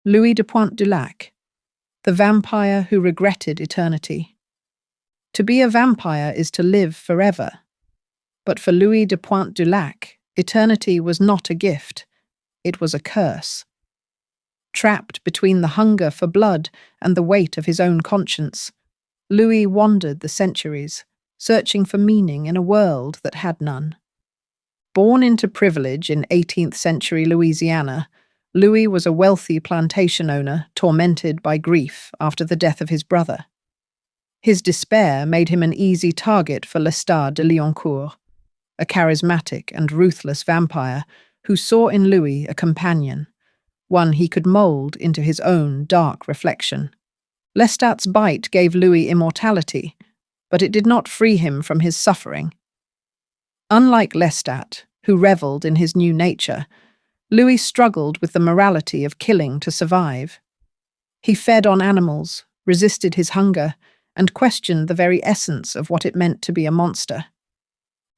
Louis de Pointe du Lac, the vampire who regretted eternity. To be a vampire is to live forever. But for Louis de Pointe du Lac, eternity was not a gift, it was a curse. Trapped between the hunger for blood and the weight of his own conscience, Louis wandered the centuries, searching for meaning in a world that had none. Born into privilege in 18th century Louisiana, Louis was a wealthy plantation owner tormented by grief after the death of his brother. His despair made him an easy target for Lestat de Lioncourt, a charismatic and ruthless vampire who saw in Louis a companion, one he could mould into his own dark reflection. Lestat's bite gave Louis immortality, but it did not free him from his suffering. Unlike Lestat, who revelled in his new nature, Louis struggled with the morality of killing to survive. He fed on animals, resisted his hunger, and questioned the very essence of what it meant to be a monster.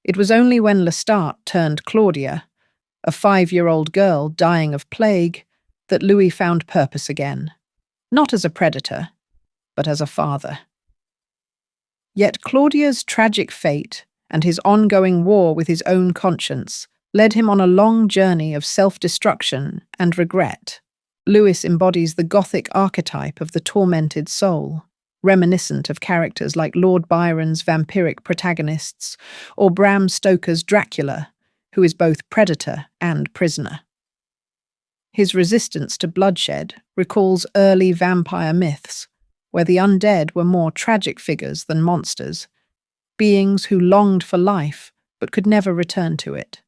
It was only when Lestat turned Claudia, a 5-year-old girl dying of plague, that Louis found purpose again, not as a predator, but as a father. Yet Claudia's tragic fate and his ongoing war with his own conscience led him on a long journey of self-destruction and regret. Louis embodies the Gothic archetype of the tormented soul, reminiscent of characters like Lord Byron's vampiric protagonists or Bram Stoker's Dracula, who is both predator and prisoner. His resistance to bloodshed recalls early vampire myths, where the undead were more tragic figures than monsters, beings who longed for life but could never return to it.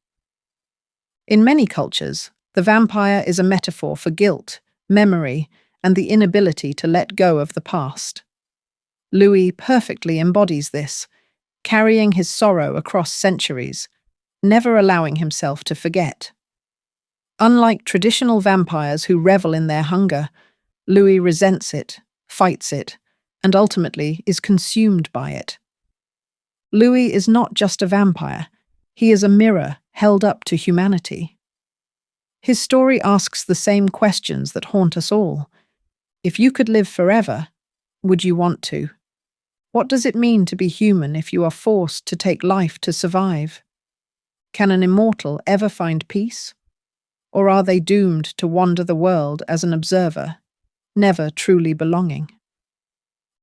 In many cultures, the vampire is a metaphor for guilt, memory, and the inability to let go of the past. Louis perfectly embodies this, carrying his sorrow across centuries, never allowing himself to forget. Unlike traditional vampires who revel in their hunger, Louis resents it, fights it, and ultimately is consumed by it. Louis is not just a vampire, he is a mirror held up to humanity. His story asks the same questions that haunt us all. If you could live forever, would you want to? What does it mean to be human if you are forced to take life to survive? Can an immortal ever find peace? Or are they doomed to wander the world as an observer, never truly belonging?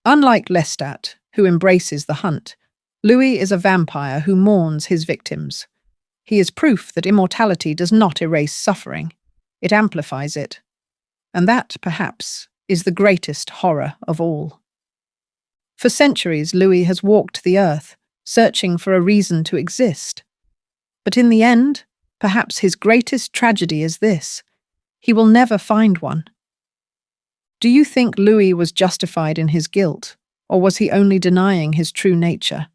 Unlike Lestat, who embraces the hunt, Louis is a vampire who mourns his victims. He is proof that immortality does not erase suffering, it amplifies it. And that, perhaps, is the greatest horror of all. For centuries, Louis has walked the earth, searching for a reason to exist. But in the end, perhaps his greatest tragedy is this: he will never find one. Do you think Louis was justified in his guilt, or was he only denying his true nature?